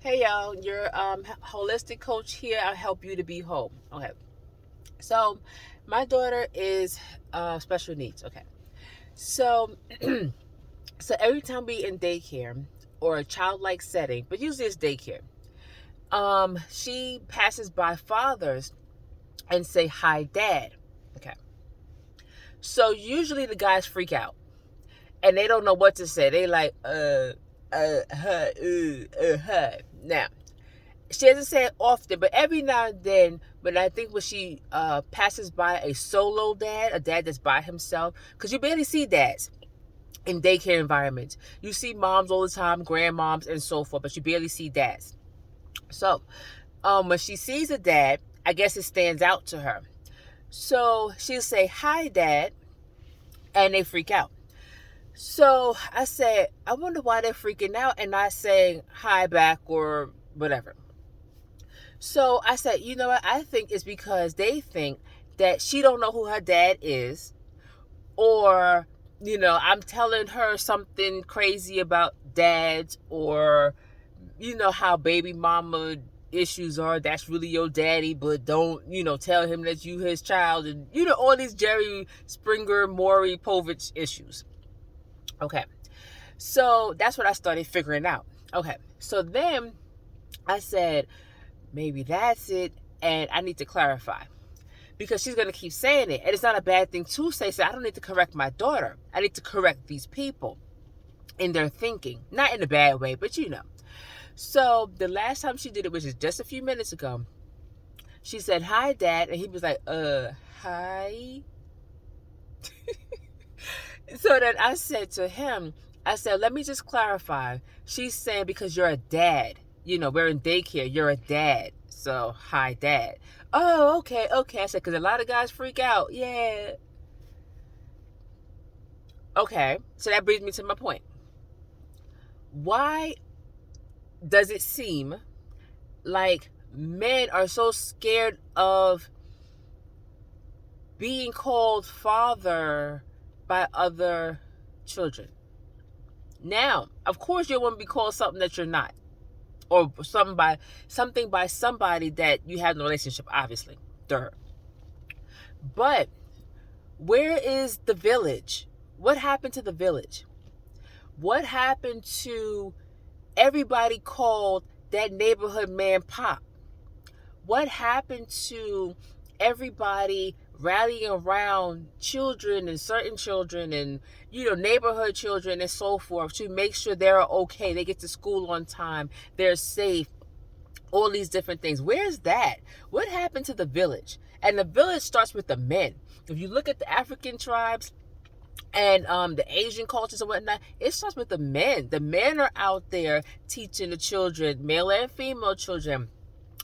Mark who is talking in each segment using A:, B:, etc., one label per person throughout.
A: Hey y'all, your holistic coach here. I help you to be whole. Okay. So my daughter is special needs. Okay. So so every time we in daycare or a childlike setting, but usually it's daycare, she passes by fathers and say hi dad. Okay. So usually the guys freak out and they don't know what to say. They like now she doesn't say it often, but every now and then, when she passes by a solo dad, a dad that's by himself, because you barely see dads in daycare environments. You see moms all the time, grandmoms, and so forth, but you barely see dads. So, when she sees a dad, I guess it stands out to her. So she'll say, "Hi, dad," and they freak out. So I said, I wonder why they're freaking out and not saying hi back or whatever. So I said, you know what? I think it's because they think that she don't know who her dad is, or I'm telling her something crazy about dads, or how baby mama issues are. That's really your daddy, but don't tell him that you his child, and all these Jerry Springer, Maury Povich issues. Okay, so that's what I started figuring out. Okay, so then I said, maybe that's it, and I need to clarify because she's going to keep saying it, and it's not a bad thing to say. So I don't need to correct my daughter. I need to correct these people in their thinking, not in a bad way, but So the last time she did it, which is just a few minutes ago, she said, "Hi, Dad," and he was like, hi." So then I said to him, I said, "Let me just clarify. She's saying because you're a dad. We're in daycare. You're a dad. So, hi, dad." "Oh, okay, okay." I said, because a lot of guys freak out. Yeah. Okay. So that brings me to my point. Why does it seem like men are so scared of being called father by other children? Now, of course, you want to be called something that you're not, or something by somebody that you have no relationship, obviously. Duh. But where is the village? What happened to the village? What happened to everybody called that neighborhood man Pop? What happened to everybody rallying around children and certain children and neighborhood children and so forth to make sure they're okay, they get to school on time, they're safe, all these different things? Where's that? What happened to the village? And the village starts with the men. If you look at the African tribes and the Asian cultures and whatnot, it starts with the men. The men are out there teaching the children, male and female children,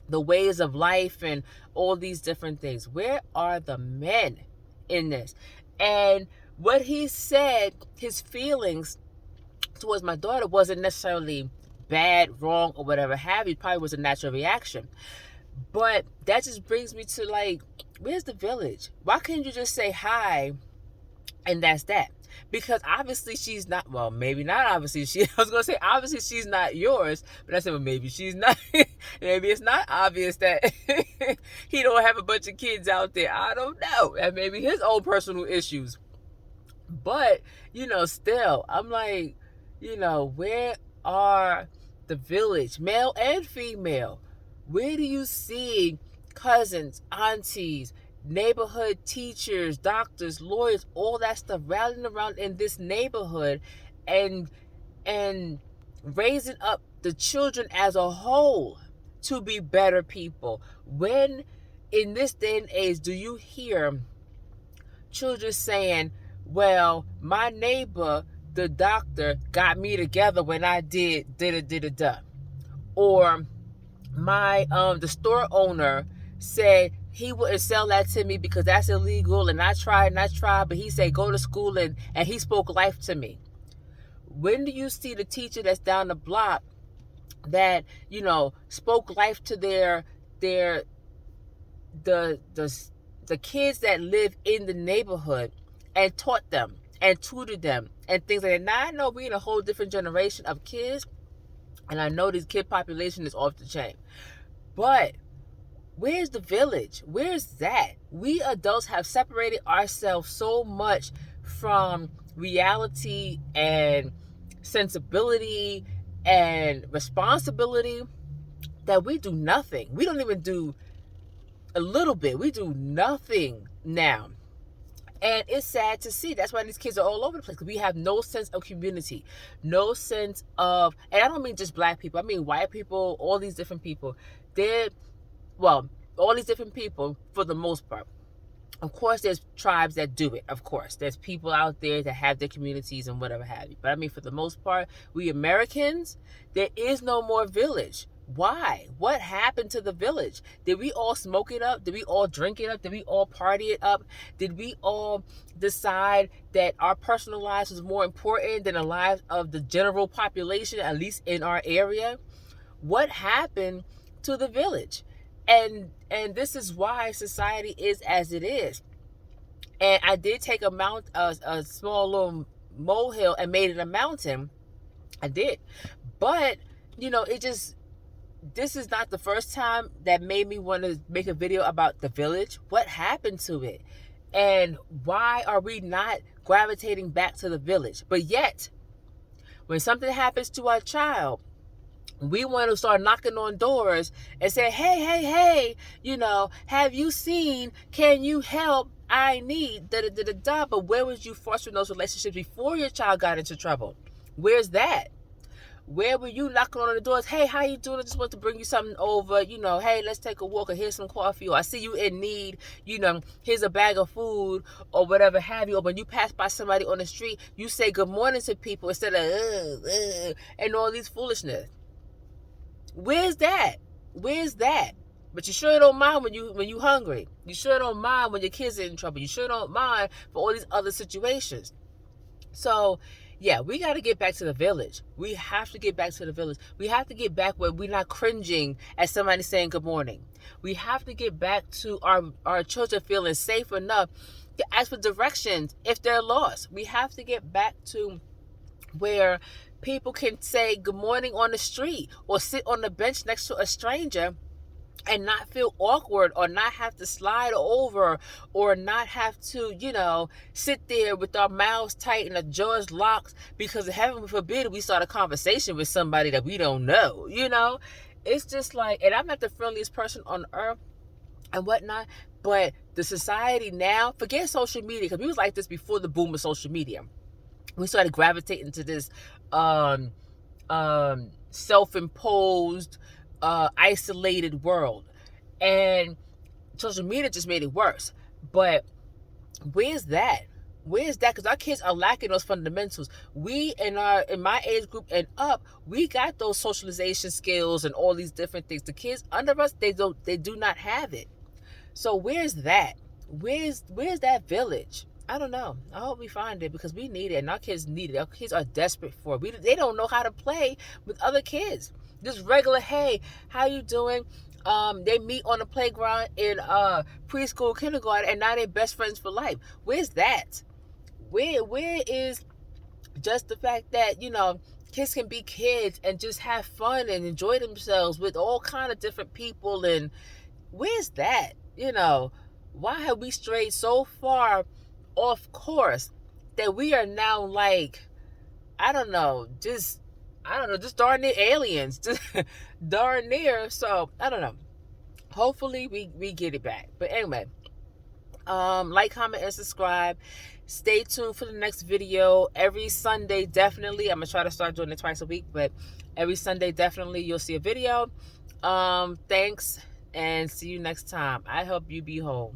A: the ways of life and all these different things. Where are the men in this? And what he said, his feelings towards my daughter wasn't necessarily bad, wrong, or whatever have you. It probably was a natural reaction. But that just brings me to, like, where's the village? Why couldn't you just say hi and that's that? Because obviously she's not, well, maybe not obviously. I was going to say obviously she's not yours, but I said, well, maybe she's not. Maybe it's not obvious that he don't have a bunch of kids out there. I don't know. And maybe his own personal issues. But, still, I'm like, where are the village, male and female? Where do you see cousins, aunties, neighborhood teachers, doctors, lawyers, all that stuff rallying around in this neighborhood and raising up the children as a whole to be better people? When in this day and age do you hear children saying, well, my neighbor, the doctor, got me together when I did da-da-da-da-da, or my the store owner said he wouldn't sell that to me because that's illegal, and I tried, but he said go to school, and he spoke life to me. When do you see the teacher that's down the block that spoke life to the kids that live in the neighborhood and taught them and tutored them and things like that? Now I know we're in a whole different generation of kids, And I know this kid population is off the chain. But where's the village? Where's that? We adults have separated ourselves so much from reality and sensibility and responsibility that we do nothing. We don't even do a little bit. We do nothing now. And it's sad to see. That's why these kids are all over the place. We have no sense of community, no sense of, and I don't mean just black people. I mean white people, all these different people. All these different people for the most part. Of course, there's tribes that do it. Of course, there's people out there that have their communities and whatever have you. But I mean, for the most part, we Americans, there is no more village. Why? What happened to the village? Did we all smoke it up? Did we all drink it up? Did we all party it up? Did we all decide that our personal lives was more important than the lives of the general population, at least in our area? What happened to the village? And this is why society is as it is. And I did take a small little molehill and made it a mountain. I did. But, this is not the first time that made me want to make a video about the village. What happened to it? And why are we not gravitating back to the village? But yet, when something happens to our child, we want to start knocking on doors and say, hey, have you seen, can you help? I need, da-da-da-da-da. But where was you fostering those relationships before your child got into trouble? Where's that? Where were you knocking on the doors? Hey, how you doing? I just want to bring you something over. Hey, let's take a walk, or here's some coffee, or I see you in need. Here's a bag of food, or whatever have you. Or when you pass by somebody on the street, you say good morning to people instead of and all these foolishness. Where's that? Where's that? But you sure don't mind when you hungry. You sure don't mind when your kids are in trouble. You sure don't mind for all these other situations. So, yeah, we got to get back to the village. We have to get back to the village. We have to get back where we're not cringing at somebody saying good morning. We have to get back to our children feeling safe enough to ask for directions if they're lost. We have to get back to where people can say good morning on the street or sit on the bench next to a stranger and not feel awkward, or not have to slide over, or not have to, sit there with our mouths tight and our jaws locked because heaven forbid we start a conversation with somebody that we don't know, It's just like, and I'm not the friendliest person on earth and whatnot, but the society now, forget social media, because we was like this before the boom of social media. We started gravitating to this self-imposed, isolated world, and social media just made it worse. But where's that? Because our kids are lacking those fundamentals. We in my age group and up, we got those socialization skills and all these different things. The kids under us, they do not have it. So where's that? Where's that village? I don't know. I hope we find it, because we need it, and our kids need it. Our kids are desperate for it. They don't know how to play with other kids. Just regular, hey, how you doing? They meet on the playground in preschool, kindergarten, and now they're best friends for life. Where's that? Where is just the fact that, kids can be kids and just have fun and enjoy themselves with all kind of different people? And where's that? Why have we strayed so far off course that we are now like, just darn near aliens, just darn near. So I don't know. Hopefully we get it back. But anyway, like, comment, and subscribe. Stay tuned for the next video. Every Sunday, definitely. I'm gonna try to start doing it twice a week, but every Sunday, definitely, you'll see a video. Thanks, and see you next time. I hope you be whole.